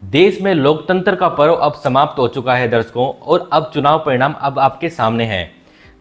देश में लोकतंत्र का पर्व अब समाप्त हो चुका है दर्शकों, और अब चुनाव परिणाम अब आपके सामने हैं।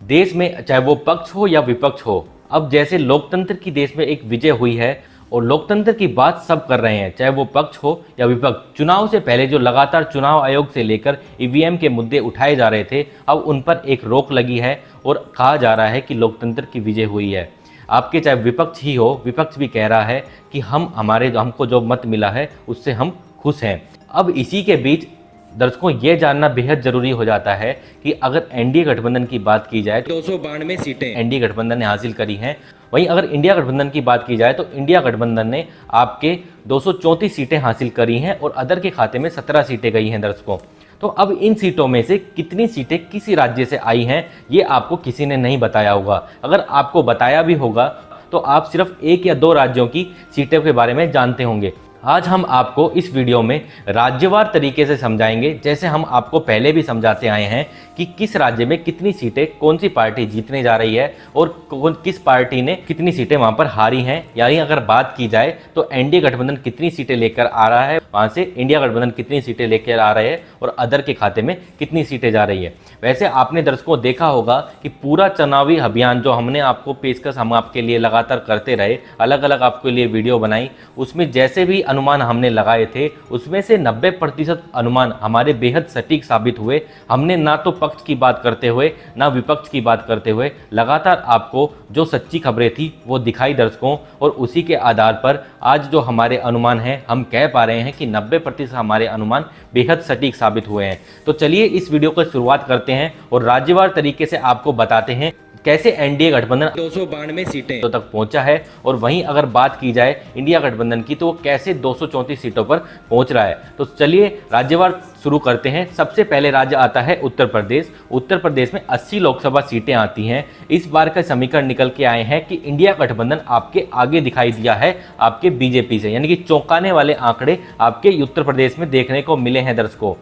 देश में चाहे वो पक्ष हो या विपक्ष हो, अब जैसे लोकतंत्र की देश में एक विजय हुई है और लोकतंत्र की बात सब कर रहे हैं, चाहे वो पक्ष हो या विपक्ष। चुनाव से पहले जो लगातार चुनाव आयोग से लेकर ईवीएम के मुद्दे उठाए जा रहे थे, अब उन पर एक रोक लगी है और कहा जा रहा है कि लोकतंत्र की विजय हुई है। आपके चाहे विपक्ष ही हो, विपक्ष भी कह रहा है कि हमको जो मत मिला है उससे हम खुश हैं। अब इसी के बीच दर्शकों ये जानना बेहद जरूरी हो जाता है कि अगर एनडीए गठबंधन की बात की जाए तो 292 सीटें एनडीए गठबंधन ने हासिल करी हैं। वहीं अगर इंडिया गठबंधन की बात की जाए तो इंडिया गठबंधन ने आपके 234 सीटें हासिल करी हैं और अदर के खाते में 17 सीटें गई हैं दर्शकों। तो अब इन सीटों में से कितनी सीटें किसी राज्य से आई हैं, ये आपको किसी ने नहीं बताया होगा। अगर आपको बताया भी होगा तो आप सिर्फ 1 या 2 राज्यों की सीटों के बारे में जानते होंगे। आज हम आपको इस वीडियो में राज्यवार तरीके से समझाएंगे, जैसे हम आपको पहले भी समझाते आए हैं कि किस राज्य में कितनी सीटें कौन सी पार्टी जीतने जा रही है और किस पार्टी ने कितनी सीटें वहां पर हारी हैं। यानी अगर बात की जाए तो एनडीए गठबंधन कितनी सीटें लेकर आ रहा है, वहां से इंडिया गठबंधन कितनी सीटें लेकर आ रहे हैं और अदर के खाते में कितनी सीटें जा रही है। वैसे आपने दर्शकों देखा होगा कि पूरा चुनावी अभियान जो हमने आपको पेशकश हम आपके लिए लगातार करते रहे, अलग अलग आपके लिए वीडियो बनाई, उसमें जैसे भी अनुमान हमने लगाए थे उसमें से 90% अनुमान हमारे बेहद सटीक साबित हुए। हमने ना तो पक्ष की बात करते हुए ना विपक्ष की बात करते हुए लगातार आपको जो सच्ची खबरें थी वो दिखाई दर्शकों, और उसी के आधार पर आज जो हमारे अनुमान हैं हम कह पा रहे हैं कि 90% हमारे अनुमान बेहद सटीक साबित हुए हैं। तो चलिए इस वीडियो को शुरुआत करते हैं और राज्यवार तरीके से आपको बताते हैं कैसे एनडीए गठबंधन 292 सीटें तक पहुंचा है, और वहीं अगर बात की जाए इंडिया गठबंधन की तो वो कैसे 234 सीटों पर पहुंच रहा है। तो चलिए राज्यवार शुरू करते हैं। सबसे पहले राज्य आता है उत्तर प्रदेश। उत्तर प्रदेश में 80 लोकसभा सीटें आती हैं। इस बार का समीकरण निकल के आए हैं कि इंडिया गठबंधन आपके आगे दिखाई दिया है आपके बीजेपी से, यानी कि चौंकाने वाले आंकड़े आपके उत्तर प्रदेश में देखने को मिले हैं दर्शकों।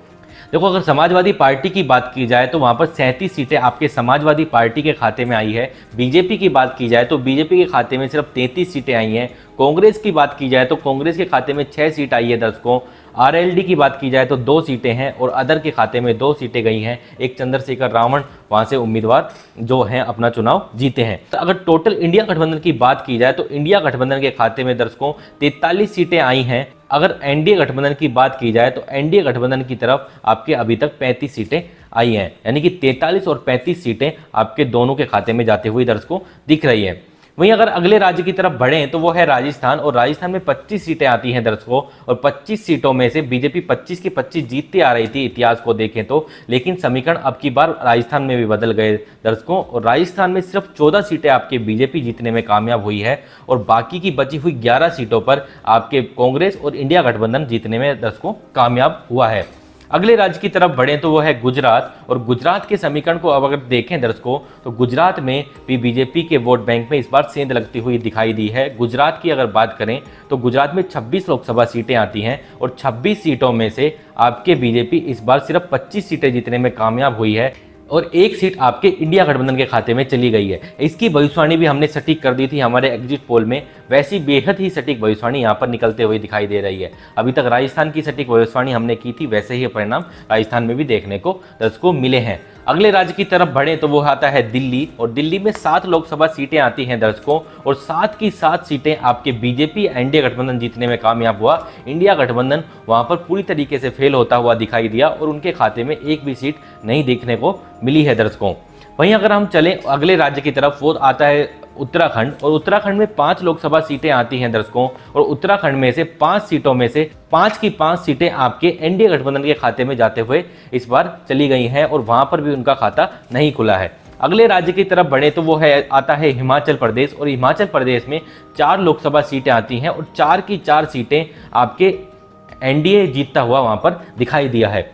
देखो, अगर समाजवादी पार्टी की बात की जाए तो वहां पर 37 सीटें आपके समाजवादी पार्टी के खाते में आई है। बीजेपी की बात की जाए तो बीजेपी के खाते में सिर्फ 33 सीटें आई हैं। कांग्रेस की बात की जाए तो कांग्रेस के खाते में 6 सीट आई है दर्शकों। आरएलडी की बात की जाए तो 2 सीटें हैं और अदर के खाते में 2 सीटें गई हैं। एक चंद्रशेखर रावण वहां से उम्मीदवार जो हैं अपना चुनाव जीते हैं। तो अगर टोटल इंडिया गठबंधन की बात की जाए तो इंडिया गठबंधन के खाते में दर्शकों 43 सीटें आई हैं। अगर एनडीए गठबंधन की बात की जाए तो एनडीए गठबंधन की तरफ आपके अभी तक 35 सीटें आई हैं, यानी कि 43 और 35 सीटें आपके दोनों के खाते में जाते हुए दर्शकों दिख रही है। वहीं अगर अगले राज्य की तरफ बढ़ें तो वो है राजस्थान, और राजस्थान में 25 सीटें आती हैं दर्शकों, और 25 सीटों में से बीजेपी 25 की 25 जीतती आ रही थी इतिहास को देखें तो, लेकिन समीकरण अब की बार राजस्थान में भी बदल गए दर्शकों, और राजस्थान में सिर्फ 14 सीटें आपके बीजेपी जीतने में कामयाब हुई है और बाकी की बची हुई 11 सीटों पर आपके कांग्रेस और इंडिया गठबंधन जीतने में दर्शकों कामयाब हुआ है। अगले राज्य की तरफ बढ़ें तो वो है गुजरात, और गुजरात के समीकरण को अब अगर देखें दर्शकों तो गुजरात में भी बीजेपी के वोट बैंक में इस बार सेंध लगती हुई दिखाई दी है। गुजरात की अगर बात करें तो गुजरात में 26 लोकसभा सीटें आती हैं और 26 सीटों में से आपके बीजेपी इस बार सिर्फ 25 सीटें जीतने में कामयाब हुई है और 1 सीट आपके इंडिया गठबंधन के खाते में चली गई है। इसकी भविष्यवाणी भी हमने सटीक कर दी थी हमारे एग्जिट पोल में, वैसी बेहद ही सटीक भविष्यवाणी यहाँ पर निकलते हुए दिखाई दे रही है। अभी तक राजस्थान की सटीक भविष्यवाणी हमने की थी, वैसे ही परिणाम राजस्थान में भी देखने को दर्शकों मिले हैं। अगले राज्य की तरफ बढ़े तो वो आता है दिल्ली, और दिल्ली में 7 लोकसभा सीटें आती हैं दर्शकों, और 7 की 7 सीटें आपके बीजेपी एनडीए गठबंधन जीतने में कामयाब हुआ। इंडिया गठबंधन वहां पर पूरी तरीके से फेल होता हुआ दिखाई दिया और उनके खाते में एक भी सीट नहीं देखने को मिली है दर्शकों। वहीं अगर हम चलें अगले राज्य की तरफ, वो आता है उत्तराखंड, और उत्तराखंड में 5 लोकसभा सीटें आती हैं दर्शकों, और उत्तराखंड में से 5 सीटों में से 5 की 5 सीटें आपके एनडीए गठबंधन के खाते में जाते हुए इस बार चली गई हैं और वहां पर भी उनका खाता नहीं खुला है। अगले राज्य की तरफ बढ़े तो वो है आता है हिमाचल प्रदेश, और हिमाचल प्रदेश में 4 लोकसभा सीटें आती हैं और 4 की 4 सीटें आपके एनडीए जीतता हुआ वहां पर दिखाई दिया है।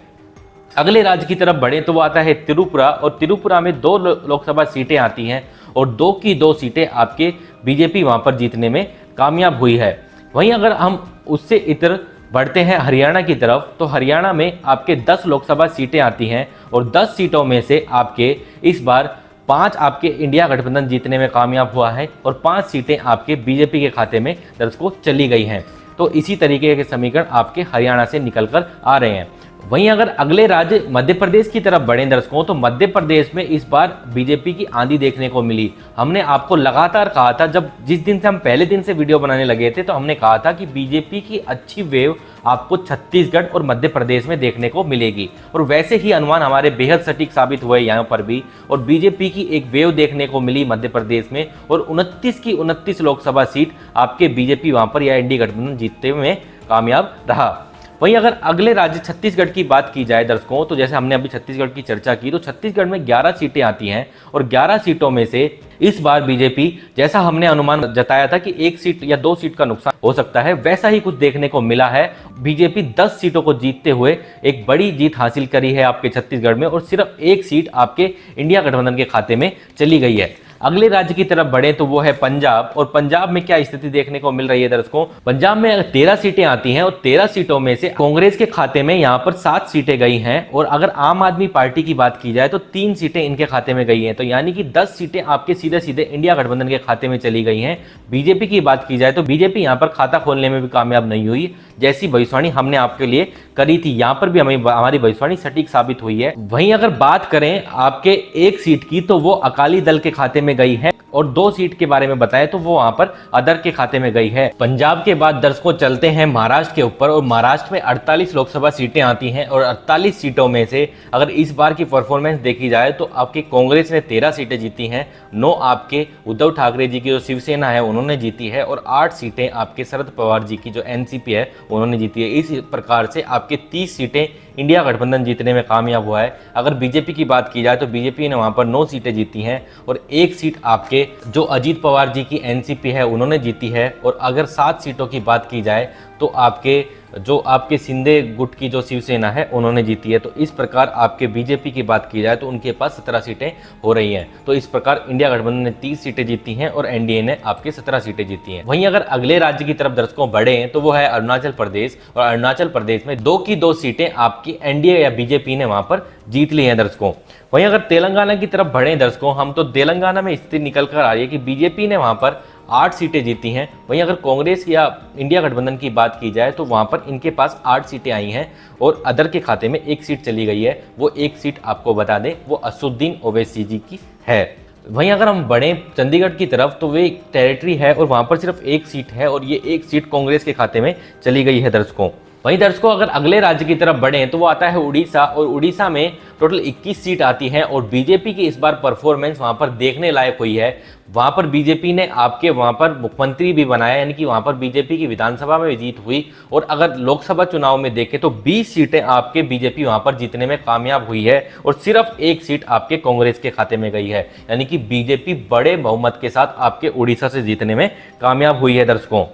अगले राज्य की तरफ बढ़े तो वो आता है त्रिपुरा, और त्रिपुरा में 2 लोकसभा सीटें आती हैं और 2 की 2 सीटें आपके बीजेपी वहां पर जीतने में कामयाब हुई है। वहीं अगर हम उससे इतर बढ़ते हैं हरियाणा की तरफ, तो हरियाणा में आपके 10 लोकसभा सीटें आती हैं और 10 सीटों में से आपके इस बार 5 आपके इंडिया गठबंधन जीतने में कामयाब हुआ है और 5 सीटें आपके बीजेपी के खाते में दर्शकों चली गई हैं। तो इसी तरीके के समीकरण आपके हरियाणा से निकल कर आ रहे हैं। वहीं अगर अगले राज्य मध्य प्रदेश की तरफ बढ़े दर्शकों, तो मध्य प्रदेश में इस बार बीजेपी की आंधी देखने को मिली। हमने आपको लगातार कहा था, जब जिस दिन से हम पहले दिन से वीडियो बनाने लगे थे, तो हमने कहा था कि बीजेपी की अच्छी वेव आपको छत्तीसगढ़ और मध्य प्रदेश में देखने को मिलेगी, और वैसे ही अनुमान हमारे बेहद सटीक साबित हुए यहाँ पर भी। और बीजेपी की एक वेव देखने को मिली मध्य प्रदेश में, और 29 की 29 लोकसभा सीट आपके बीजेपी वहां पर या एनडीए गठबंधन जीतने में कामयाब रहा। वहीं अगर अगले राज्य छत्तीसगढ़ की बात की जाए दर्शकों, तो जैसे हमने अभी छत्तीसगढ़ की चर्चा की, तो छत्तीसगढ़ में 11 सीटें आती हैं, और 11 सीटों में से इस बार बीजेपी, जैसा हमने अनुमान जताया था कि 1 सीट या 2 सीट का नुकसान हो सकता है, वैसा ही कुछ देखने को मिला है। बीजेपी 10 सीटों को जीतते हुए एक बड़ी जीत हासिल करी है आपके छत्तीसगढ़ में, और सिर्फ 1 सीट आपके इंडिया गठबंधन के खाते में चली गई है। अगले राज्य की तरफ बढ़े तो वो है पंजाब, और पंजाब में क्या स्थिति देखने को मिल रही है दर्शकों। पंजाब में 13 सीटें आती हैं, और 13 सीटों में से कांग्रेस के खाते में यहां पर 7 सीटें गई हैं, और अगर आम आदमी पार्टी की बात की जाए तो 3 सीटें इनके खाते में गई हैं, तो यानी कि 10 सीटें आपके सीधे सीधे इंडिया गठबंधन के खाते में चली गई हैं। बीजेपी की बात की जाए तो बीजेपी यहां पर खाता खोलने में भी कामयाब नहीं हुई, जैसी भविष्यवाणी हमने आपके लिए करी थी, यहां पर भी हमारी भविष्यवाणी सटीक साबित हुई है। वहीं अगर बात करें आपके 1 सीट की, तो वो अकाली दल के खाते में गई है, और 2 सीट के बारे में बताएं तो वो वहां पर अदर के खाते में गई है। पंजाब के बाद दर्शकों चलते हैं महाराष्ट्र के ऊपर, और महाराष्ट्र में 48 लोकसभा सीटें आती हैं, और 48 सीटों में से अगर इस बार की परफॉर्मेंस देखी जाए तो आपकी कांग्रेस ने 13 सीटें जीती हैं, 9 आपके उद्धव ठाकरे जी की जो शिवसेना है उन्होंने जीती है, और 8 सीटें आपके शरद पवार जी की जो एनसीपी है उन्होंने जीती है। इस प्रकार से आपके 30 सीटें इंडिया गठबंधन जीतने में कामयाब हुआ है। अगर बीजेपी की बात की जाए तो बीजेपी ने वहां पर 9 सीटें जीती हैं, और 1 सीट आपके जो अजीत पवार जी की एनसीपी है उन्होंने जीती है, और अगर 7 सीटों की बात की जाए तो आपके शिंदे गुट की जो शिवसेना है उन्होंने जीती है। तो इस प्रकार आपके बीजेपी की बात की जाए तो उनके पास 17 सीटें हो रही हैं। तो इस प्रकार इंडिया गठबंधन ने 30 सीटें जीती हैं, और एनडीए ने आपके 17 सीटें जीती हैं। वहीं अगर अगले राज्य की तरफ दर्शकों बढ़े तो वो है अरुणाचल प्रदेश, और अरुणाचल प्रदेश में 2 की 2 सीटें आपकी एनडीए या बीजेपी ने वहां पर जीत ली हैं दर्शकों। वहीं अगर तेलंगाना की तरफ बढ़े दर्शकों हम, तो तेलंगाना में स्थिति निकल कर आ रही है कि बीजेपी ने वहां पर 8 सीटें जीती हैं। वहीं अगर कांग्रेस या इंडिया गठबंधन की बात की जाए तो वहां पर इनके पास 8 सीटें आई हैं, और अदर के खाते में 1 सीट चली गई है। वो 1 सीट आपको बता दें वो असुद्दीन ओवैसी जी की है। वहीं अगर हम बढ़े चंडीगढ़ की तरफ, तो वे एक टेरिटरी है और वहां पर सिर्फ 1 सीट है, और ये 1 सीट कांग्रेस के खाते में चली गई है दर्शकों। वहीं दर्शकों अगर अगले राज्य की तरफ बढ़ें तो वो आता है उड़ीसा, और उड़ीसा में टोटल 21 सीट आती हैं, और बीजेपी की इस बार परफॉर्मेंस वहां पर देखने लायक हुई है। वहां पर बीजेपी ने आपके वहां पर मुख्यमंत्री भी बनाया, यानी कि वहां पर बीजेपी की विधानसभा में भी जीत हुई, और अगर लोकसभा चुनाव में देखें तो 20 सीटें आपके बीजेपी वहां पर जीतने में कामयाब हुई है, और सिर्फ 1 सीट आपके कांग्रेस के खाते में गई है, यानी कि बीजेपी बड़े बहुमत के साथ आपके उड़ीसा से जीतने में कामयाब हुई है दर्शकों।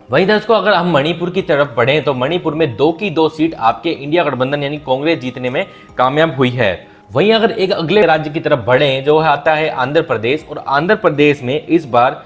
वहीं दर्शकों अगर हम मणिपुर की तरफ बढ़ें तो मणिपुर में 2 की 2 सीट आपके इंडिया गठबंधन यानी कांग्रेस जीतने में कामयाब हुई है। वहीं अगर एक अगले राज्य की तरफ बढ़ें जो आता है आंध्र प्रदेश, और आंध्र प्रदेश में इस बार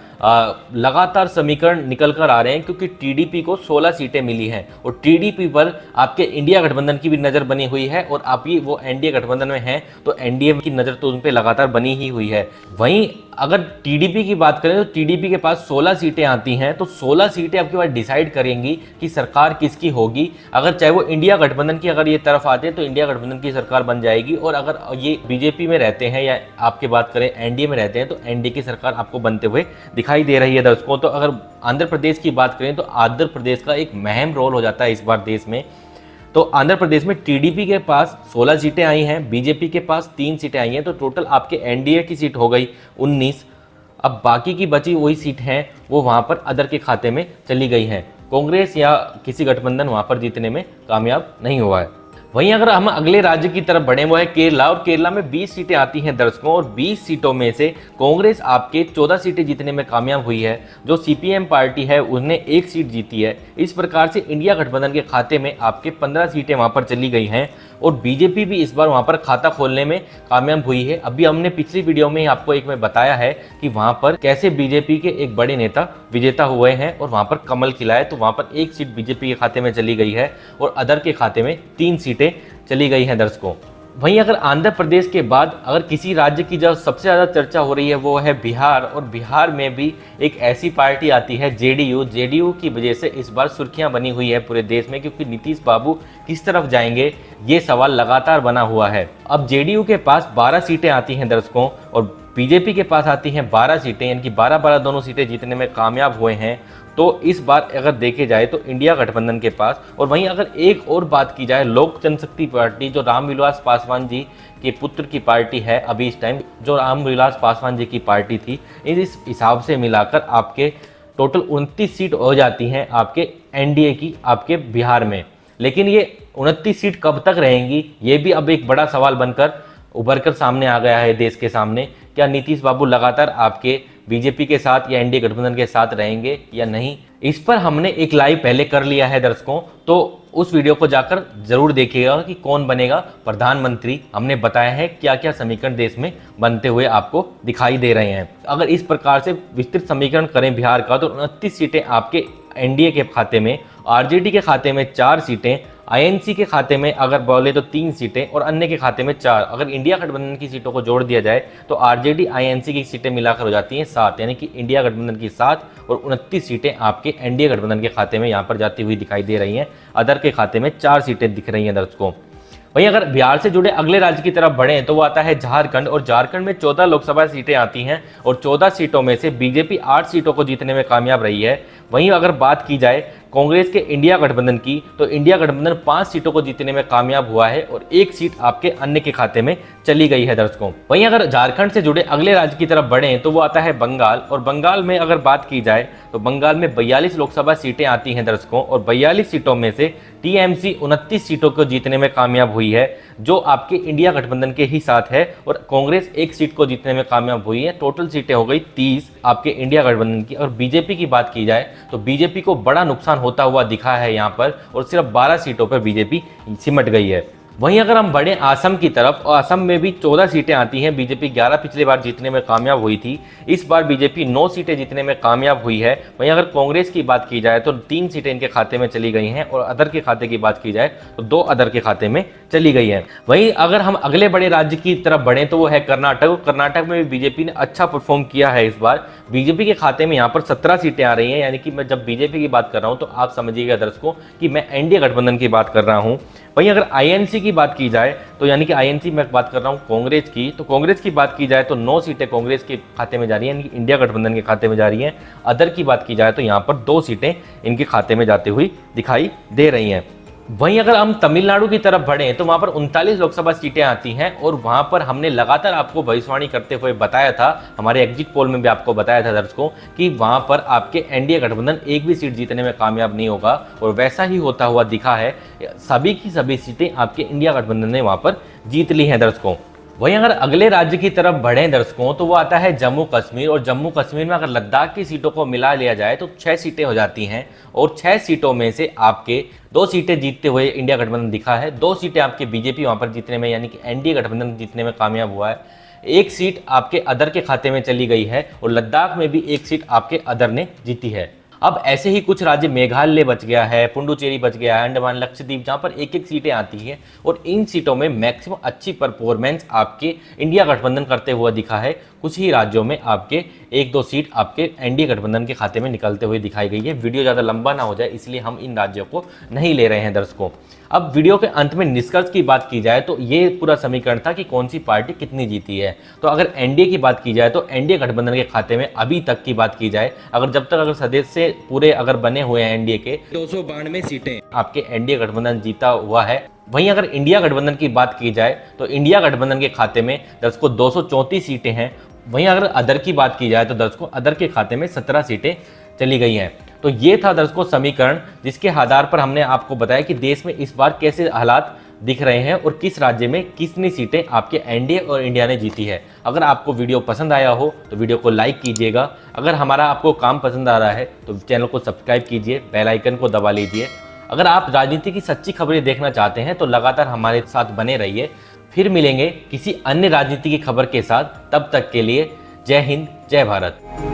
लगातार समीकरण निकल कर आ रहे हैं, क्योंकि टीडीपी को 16 सीटें मिली हैं, और टीडीपी पर आपके इंडिया गठबंधन की भी नज़र बनी हुई है, और आप ही वो एनडीए गठबंधन में हैं तो एनडीए की नज़र तो उन पर लगातार बनी ही हुई है। वहीं अगर टीडीपी की बात करें तो टीडीपी के पास 16 सीटें आती हैं, तो 16 सीटें आपके पास डिसाइड करेंगी कि सरकार किसकी होगी। अगर चाहे वो इंडिया गठबंधन की अगर ये तरफ आते हैं तो इंडिया गठबंधन की सरकार बन जाएगी, और अगर ये बीजेपी में रहते हैं या आपकी बात करें एनडीए में रहते हैं तो एनडीए की सरकार आपको बनते हुए दिखाई दे रही है दर्शकों। तो अगर आंध्र प्रदेश की बात करें तो आंध्र प्रदेश का एक अहम रोल हो जाता है इस बार देश में। तो आंध्र प्रदेश में टीडीपी के पास 16 सीटें आई हैं, बीजेपी के पास 3 सीटें आई हैं, तो टोटल आपके एनडीए की सीट हो गई 19। अब बाकी की बची वही सीट हैं वो वहां पर अदर के खाते में चली गई हैं। कांग्रेस या किसी गठबंधन वहां पर जीतने में कामयाब नहीं हुआ है। वहीं अगर हम अगले राज्य की तरफ बढ़े वो है केरला, और केरला में 20 सीटें आती हैं दर्शकों, और 20 सीटों में से कांग्रेस आपके 14 सीटें जीतने में कामयाब हुई है। जो सीपीएम पार्टी है उसने 1 सीट जीती है। इस प्रकार से इंडिया गठबंधन के खाते में आपके 15 सीटें वहां पर चली गई हैं, और बीजेपी भी इस बार वहां पर खाता खोलने में कामयाब हुई है। अभी हमने पिछली वीडियो में आपको एक में बताया है कि वहां पर कैसे बीजेपी के एक बड़े नेता विजेता हुए हैं और वहां पर कमल खिलाए, तो वहां पर 1 सीट बीजेपी के खाते में चली गई है, और अदर के खाते में 3 सीटें चली गई हैं दर्शकों। वहीं अगर आंध्र प्रदेश के बाद अगर किसी राज्य की जो सबसे ज़्यादा चर्चा हो रही है वो है बिहार, और बिहार में भी एक ऐसी पार्टी आती है जेडीयू। जेडीयू की वजह से इस बार सुर्खियां बनी हुई है पूरे देश में, क्योंकि नीतीश बाबू किस तरफ जाएंगे ये सवाल लगातार बना हुआ है। अब जेडीयू के पास 12 सीटें आती हैं दर्शकों, और बीजेपी के पास आती हैं 12 सीटें, यानी कि 12-12 दोनों सीटें जीतने में कामयाब हुए हैं। तो इस बार अगर देखे जाए तो इंडिया गठबंधन के पास, और वहीं अगर एक और बात की जाए लोक जनशक्ति पार्टी जो रामविलास पासवान जी के पुत्र की पार्टी है, अभी इस टाइम जो रामविलास पासवान जी की पार्टी थी, इस हिसाब से मिलाकर आपके टोटल 29 सीट हो जाती हैं आपके एनडीए की आपके बिहार में। लेकिन ये 29 सीट कब तक रहेंगी ये भी अब एक बड़ा सवाल बनकर उभर कर सामने आ गया है देश के सामने। क्या नीतीश बाबू लगातार आपके बीजेपी के साथ या एनडीए गठबंधन के साथ रहेंगे या नहीं, इस पर हमने एक लाइव पहले कर लिया है दर्शकों, तो उस वीडियो को जाकर जरूर देखिएगा कि कौन बनेगा प्रधानमंत्री। हमने बताया है क्या क्या समीकरण देश में बनते हुए आपको दिखाई दे रहे हैं। अगर इस प्रकार से विस्तृत समीकरण करें बिहार का तो 29 सीटें आपके एनडीए के खाते में, आरजेडी के खाते में 4 सीटें, आईएनसी के खाते में अगर बोले तो 3 सीटें और अन्य के खाते में 4। अगर इंडिया गठबंधन की सीटों को जोड़ दिया जाए तो आरजेडी आईएनसी की सीटें मिलाकर हो जाती हैं 7, यानी कि इंडिया गठबंधन की 7 और 29 सीटें आपके एनडीए गठबंधन के खाते में यहाँ पर जाती हुई दिखाई दे रही हैं। अदर के खाते में 4 सीटें दिख रही हैं दर्शकों। वहीं अगर बिहार से जुड़े अगले राज्य की तरफ बढ़ें तो वो आता है झारखंड, और झारखंड में 14 लोकसभा सीटें आती हैं और 14 सीटों में से बीजेपी 8 सीटों को जीतने में कामयाब रही है। वहीं अगर बात की जाए कांग्रेस के इंडिया गठबंधन की तो इंडिया गठबंधन 5 सीटों को जीतने में कामयाब हुआ है और 1 सीट आपके अन्य के खाते में चली गई है दर्शकों। वहीं अगर झारखंड से जुड़े अगले राज्य की तरफ बढ़ें तो वो आता है बंगाल, और बंगाल में अगर बात की जाए तो बंगाल में 42 लोकसभा सीटें आती हैं दर्शकों, और 42 सीटों में से टीएमसी 29 सीटों को जीतने में कामयाब हुई है जो आपके इंडिया गठबंधन के ही साथ है, और कांग्रेस 1 सीट को जीतने में कामयाब हुई है। टोटल सीटें हो गई 30 आपके इंडिया गठबंधन की। और बीजेपी की बात की जाए तो बीजेपी को बड़ा नुकसान होता हुआ दिखा है यहाँ पर, और सिर्फ 12 सीटों पर बीजेपी सिमट गई है। वहीं अगर हम बढ़े असम की तरफ, और असम में भी 14 सीटें आती हैं, बीजेपी 11 पिछले बार जीतने में कामयाब हुई थी, इस बार बीजेपी 9 सीटें जीतने में कामयाब हुई है। वहीं अगर कांग्रेस की बात की जाए तो 3 सीटें इनके खाते में चली गई हैं, और अदर के खाते की बात की जाए तो 2 अदर के खाते में चली गई हैं। वहीं अगर हम अगले बड़े राज्य की तरफ बढ़ें तो वो है कर्नाटक। कर्नाटक में भी बीजेपी ने अच्छा परफॉर्म किया है इस बार। बीजेपी के खाते में यहाँ पर 17 सीटें आ रही हैं, यानी कि मैं जब बीजेपी की बात कर रहा हूँ तो आप समझिएगा दर्शकों कि मैं एनडीए गठबंधन की बात कर रहा हूँ। वहीं अगर आईएनसी की बात की जाए तो यानी कि आईएनसी मैं बात कर रहा हूँ कांग्रेस की, तो कांग्रेस की बात की जाए तो 9 सीटें कांग्रेस के खाते में जा रही हैं, यानी कि इंडिया गठबंधन के खाते में जा रही हैं। अदर की बात की जाए तो यहाँ पर 2 सीटें इनके खाते में जाती हुई दिखाई दे रही हैं। वहीं अगर हम तमिलनाडु की तरफ बढ़ें तो वहां पर 39 लोकसभा सीटें आती हैं, और वहां पर हमने लगातार आपको भविष्यवाणी करते हुए बताया था, हमारे एग्जिट पोल में भी आपको बताया था दर्शकों कि वहां पर आपके एनडीए गठबंधन एक भी सीट जीतने में कामयाब नहीं होगा, और वैसा ही होता हुआ दिखा है। सभी की सभी सीटें आपके इंडिया गठबंधन ने वहां पर जीत ली हैं दर्शकों। वहीं अगर अगले राज्य की तरफ बढ़ें दर्शकों तो वो आता है जम्मू कश्मीर, और जम्मू कश्मीर में अगर लद्दाख की सीटों को मिला लिया जाए तो 6 सीटें हो जाती हैं, और 6 सीटों में से आपके 2 सीटें जीतते हुए इंडिया गठबंधन दिखा है, 2 सीटें आपके बीजेपी वहां पर जीतने में यानी कि एनडीए गठबंधन जीतने में कामयाब हुआ है, 1 सीट आपके अदर के खाते में चली गई है, और लद्दाख में भी 1 सीट आपके अदर ने जीती है। अब ऐसे ही कुछ राज्य, मेघालय बच गया है, पुडुचेरी बच गया है, अंडमान लक्षद्वीप, जहां पर 1-1 सीटें आती हैं, और इन सीटों में मैक्सिमम अच्छी परफॉर्मेंस आपके इंडिया गठबंधन करते हुआ दिखा है। कुछ ही राज्यों में आपके 1-2 सीट आपके एनडीए गठबंधन के खाते में निकलते हुए दिखाई गई है। वीडियो ज़्यादा लंबा ना हो जाए इसलिए हम इन राज्यों को नहीं ले रहे हैं दर्शकों। अब वीडियो के अंत में निष्कर्ष की बात की जाए तो ये पूरा समीकरण था कि कौन सी पार्टी कितनी जीती है। तो अगर एनडीए की बात की जाए तो एनडीए गठबंधन के खाते में अभी तक की बात की जाए, अगर जब तक अगर सदस्य पूरे अगर बने हुए हैं एनडीए के, 292 सीटें आपके एनडीए गठबंधन जीता हुआ है। वहीं अगर इंडिया गठबंधन की बात की जाए तो इंडिया गठबंधन के खाते में दर्शकों 234 सीटें हैं। वहीं अगर अदर की बात की जाए तो दर्शकों अदर के खाते में 17 सीटें चली गई हैं। तो ये था दर्शकों समीकरण, जिसके आधार पर हमने आपको बताया कि देश में इस बार कैसे हालात दिख रहे हैं और किस राज्य में कितनी सीटें आपके एनडीए और इंडिया ने जीती है। अगर आपको वीडियो पसंद आया हो तो वीडियो को लाइक कीजिएगा। अगर हमारा आपको काम पसंद आ रहा है तो चैनल को सब्सक्राइब कीजिए, बेल आइकन को दबा लीजिए। अगर आप राजनीति की सच्ची खबरें देखना चाहते हैं तो लगातार हमारे साथ बने रहिए। फिर मिलेंगे किसी अन्य राजनीति की खबर के साथ, तब तक के लिए जय हिंद, जय भारत।